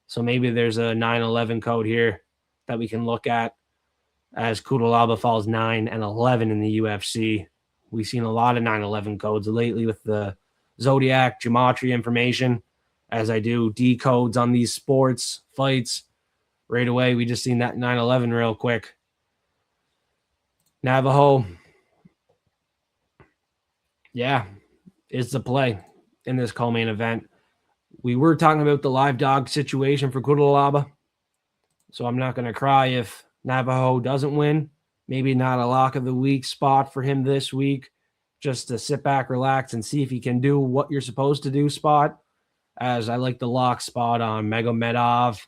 So maybe there's a 9-11 code here that we can look at as Kudalaba falls 9-11 in the UFC. We've seen a lot of 9-11 codes lately with the Zodiac gematria information. As I do decodes on these sports fights, right away, we just seen that 9-11 real quick. Navajo, yeah, is the play in this co-main event. We were talking about the live dog situation for Kudalaba, so I'm not going to cry if Navajo doesn't win. Maybe not a lock of the week spot for him this week, just to sit back, relax, and see if he can do what you're supposed to do spot, as I like the lock spot on Magomedov.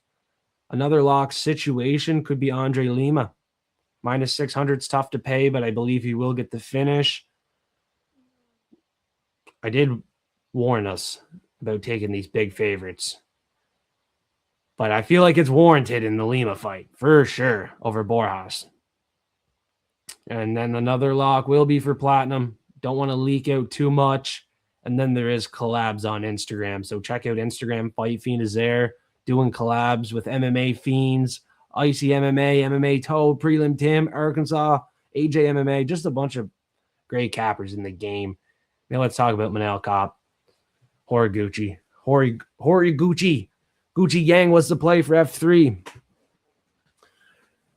Another lock situation could be Andre Lima. Minus 600 is tough to pay, but I believe he will get the finish. I did warn us about taking these big favorites, but I feel like it's warranted in the Lima fight for sure over Borjas. And then another lock will be for Platinum. Don't want to leak out too much. And then there is collabs on Instagram. So check out Instagram. Fight Fiend is there doing collabs with MMA Fiends, Icy MMA, MMA Toad, Prelim Tim, Arkansas, AJ MMA, just a bunch of great cappers in the game. Now let's talk about Manel Kape. Horiguchi. Horiguchi. Gucci Yang was the play for F3.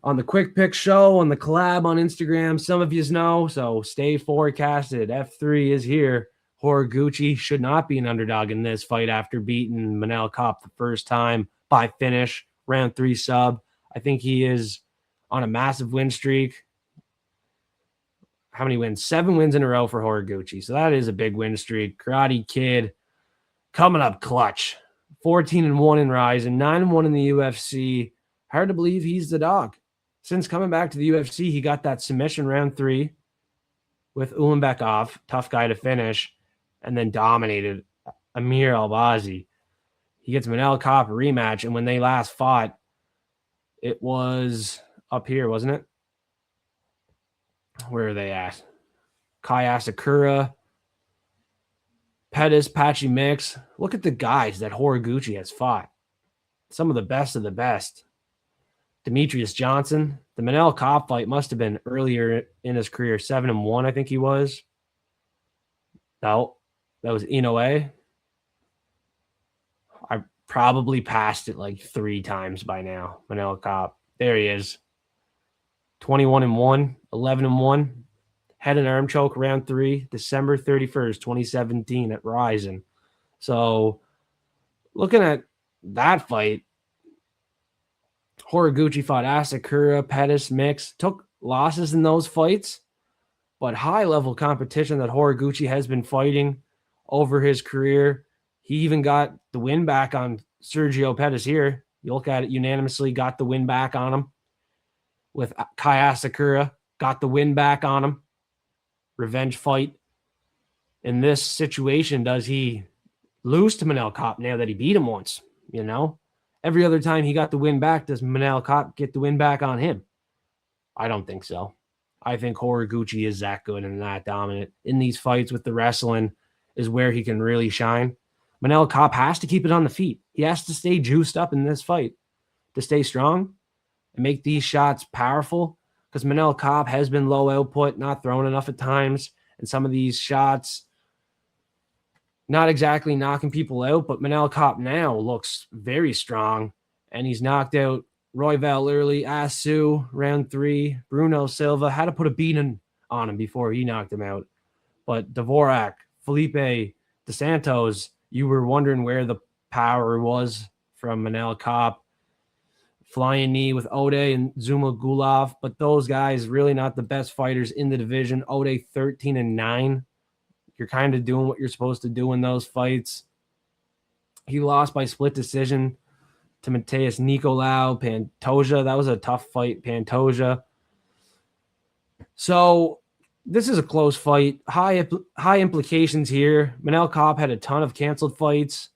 On the Quick Pick Show, on the collab on Instagram, some of you know, so stay forecasted. F3 is here. Horiguchi should not be an underdog in this fight after beating Manel Kape the first time by finish, round 3 sub. I think he is on a massive win streak. How many wins? 7 wins in a row for Horiguchi. So that is a big win streak. Karate Kid coming up clutch. 14-1 in Rise and 9-1 in the UFC. Hard to believe he's the dog. Since coming back to the UFC, he got that submission round 3 with Ulanbekov, tough guy to finish, and then dominated Amir Albazi. He gets Manel Kape a rematch, and when they last fought, it was up here, wasn't it? Where are they at? Kai Asakura, Pettis, Patchy Mix. Look at the guys that Horiguchi has fought. Some of the best of the best. Demetrius Johnson. The Manel Kape fight must have been earlier in his career. 7-1, I think he was. No, that was Inoue. I probably passed it like 3 times by now. Manel Kape. There he is. 21-1, 11-1. Head and arm choke round 3, December 31st, 2017 at Ryzen. So looking at that fight, Horiguchi fought Asakura, Pettis, Mix. Took losses in those fights, but high-level competition that Horiguchi has been fighting over his career. He even got the win back on Sergio Pettis here. You look at it, unanimously got the win back on him with Kai Asakura. Got the win back on him. Revenge fight. In this situation, does he lose to Manel Kape now that he beat him once? You know? Every other time he got the win back, does Manel Kape get the win back on him? I don't think so. I think Horiguchi is that good and that dominant. In these fights with the wrestling is where he can really shine. Manel Kape has to keep it on the feet. He has to stay juiced up in this fight to stay strong and make these shots powerful, because Manel Kape has been low output, not thrown enough at times, and some of these shots not exactly knocking people out, but Manel Kape now looks very strong, and he's knocked out Royval early, Asu, round 3, Bruno Silva, had to put a beating on him before he knocked him out. But Dvorak, Felipe, De Santos, you were wondering where the power was from Manel Kape. Flying knee with Ode and Zuma Gulov, but those guys really not the best fighters in the division. Ode 13-9. You're kind of doing what you're supposed to do in those fights. He lost by split decision to Mateus Nicolau, Pantoja. That was a tough fight, Pantoja. So this is a close fight. High implications here. Manel Kape had a ton of canceled fights.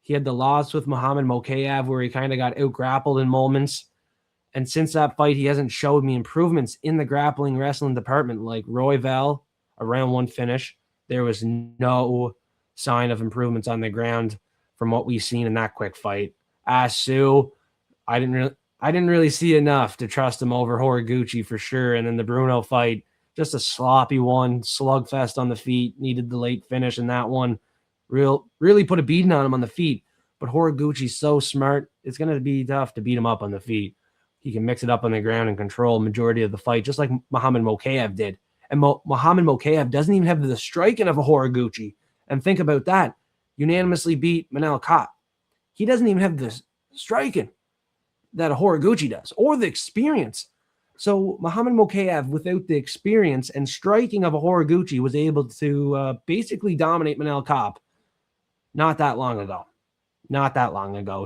He had the loss with Muhammad Mokaev where he kind of got out-grappled in moments. And since that fight, he hasn't showed me improvements in the grappling wrestling department like Royval, a round 1 finish. There was no sign of improvements on the ground from what we've seen in that quick fight. Asu, I didn't really see enough to trust him over Horiguchi for sure. And then the Bruno fight, just a sloppy one, slugfest on the feet, needed the late finish in that one. Really put a beating on him on the feet. But Horiguchi's so smart, it's going to be tough to beat him up on the feet. He can mix it up on the ground and control majority of the fight, just like Muhammad Mokaev did. And Muhammad Mokaev doesn't even have the striking of a Horiguchi. And think about that. Unanimously beat Manel Kape. He doesn't even have the striking that a Horiguchi does, or the experience. So Muhammad Mokaev, without the experience and striking of a Horiguchi, was able to basically dominate Manel Kape not that long ago.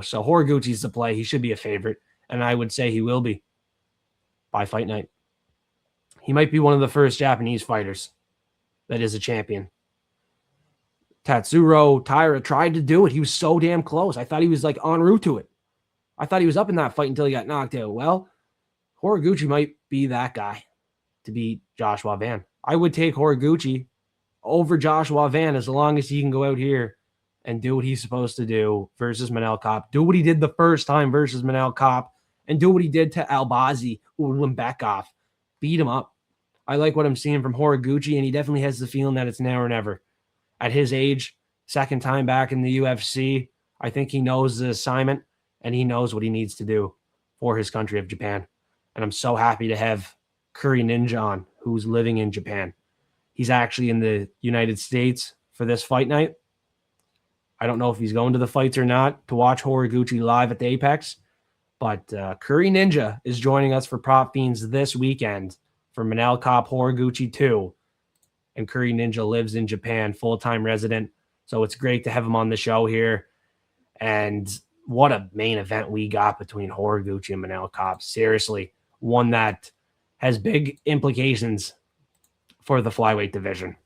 So Horiguchi's the play. He should be a favorite, and I would say he will be by fight night. He might be one of the first Japanese fighters that is a champion. Tatsuro Taira tried to do it. He was so damn close. I thought he was like en route to it. I thought he was up in that fight until he got knocked out. Well, Horiguchi might be that guy to beat Joshua Van. I would take Horiguchi over Joshua Van as long as he can go out here and do what he's supposed to do versus Manel Kape. Do what he did the first time versus Manel Kape, and do what he did to Albazi Ulanbekov. Beat him up. I like what I'm seeing from Horiguchi, and he definitely has the feeling that it's now or never. At his age, second time back in the UFC, I think he knows the assignment, and he knows what he needs to do for his country of Japan. And I'm so happy to have Curry Ninja on, who's living in Japan. He's actually in the United States for this fight night. I don't know if he's going to the fights or not to watch Horiguchi live at the Apex, but Curry Ninja is joining us for Prop Fiends this weekend for Manel Kape Horiguchi 2. And Curry Ninja lives in Japan, full-time resident. So it's great to have him on the show here. And what a main event we got between Horiguchi and Manel Kape. Seriously, one that has big implications for the flyweight division.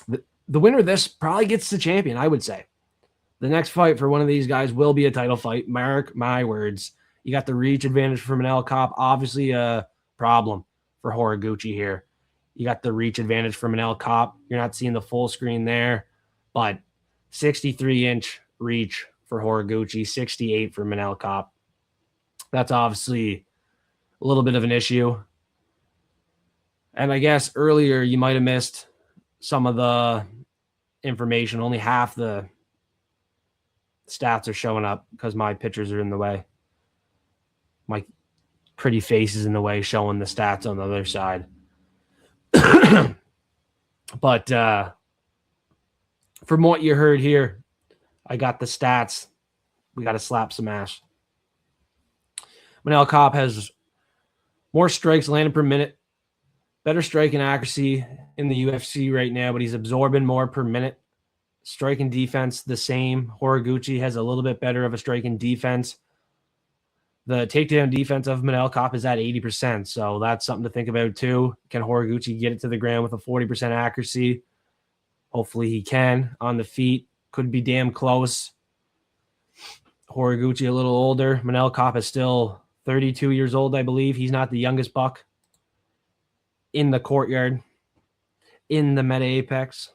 The winner of this probably gets the champion, I would say. The next fight for one of these guys will be a title fight. Mark my words. You got the reach advantage for Manel Kape. Obviously a problem for Horiguchi here. You got the reach advantage for Manel Kape. You're not seeing the full screen there, but 63-inch reach for Horiguchi, 68 for Manel Kape. That's obviously a little bit of an issue. And I guess earlier you might have missed some of the information. Only half the stats are showing up because my pictures are in the way. My pretty face is in the way showing the stats on the other side. But from what you heard here, I got the stats. We got to slap some ass. Manel Kape has More strikes landed per minute. Better striking accuracy in the UFC right now, but he's absorbing more per minute. Striking defense, the same. Horiguchi has a little bit better of a striking defense. The takedown defense of Manel Kape is at 80%, so that's something to think about too. Can Horiguchi get it to the ground with a 40% accuracy? Hopefully he can. On the feet, could be damn close. Horiguchi a little older. Manel Kape is still 32 years old, I believe. He's not the youngest buck in the courtyard, in the Meta Apex.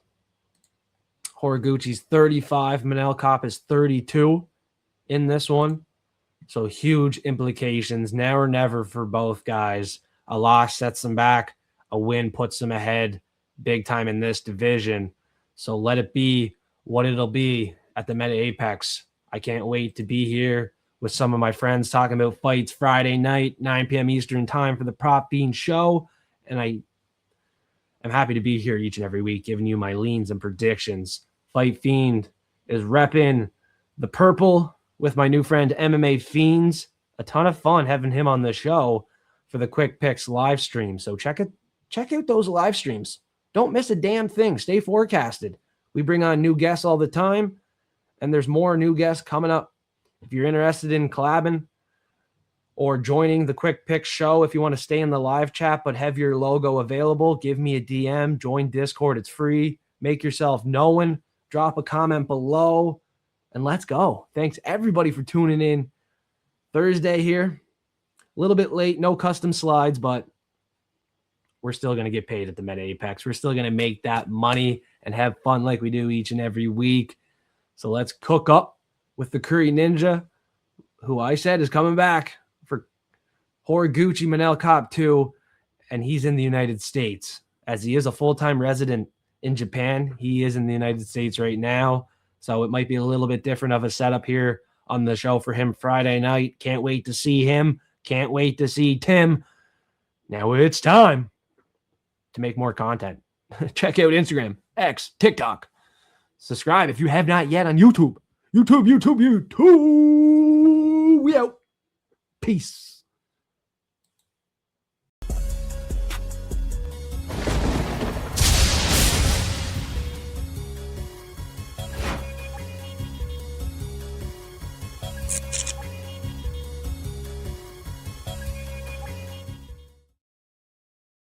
Horiguchi's 35. Manel Kape is 32 in this one. So huge implications. Now or never for both guys. A loss sets them back. A win puts them ahead big time in this division. So let it be what it'll be at the Meta Apex. I can't wait to be here with some of my friends talking about fights Friday night, 9 p.m. Eastern time for the Prop Bean Show. And I'm happy to be here each and every week giving you my leans and predictions. Fight Fiend is repping the purple with my new friend MMA Fiends. A ton of fun having him on the show for the Quick Picks live stream. So check out those live streams. Don't miss a damn thing. Stay forecasted. We bring on new guests all the time, and there's more new guests coming up. If you're interested in collabing or joining the Quick Picks show, if you want to stay in the live chat but have your logo available, give me a DM. Join Discord. It's free. Make yourself known. Drop a comment below. And let's go. Thanks, everybody, for tuning in. Thursday here. A little bit late. No custom slides, but we're still going to get paid at the Meta Apex. We're still going to make that money and have fun like we do each and every week. So let's cook up with the Curry Ninja, who I said is coming back for Horiguchi Manel Kape 2, and he's in the United States. As he is a full-time resident in Japan, he is in the United States right now. So it might be a little bit different of a setup here on the show for him Friday night. Can't wait to see him. Can't wait to see Tim. Now it's time to make more content. Check out Instagram, X, TikTok. Subscribe if you have not yet on YouTube. YouTube. We out. Peace.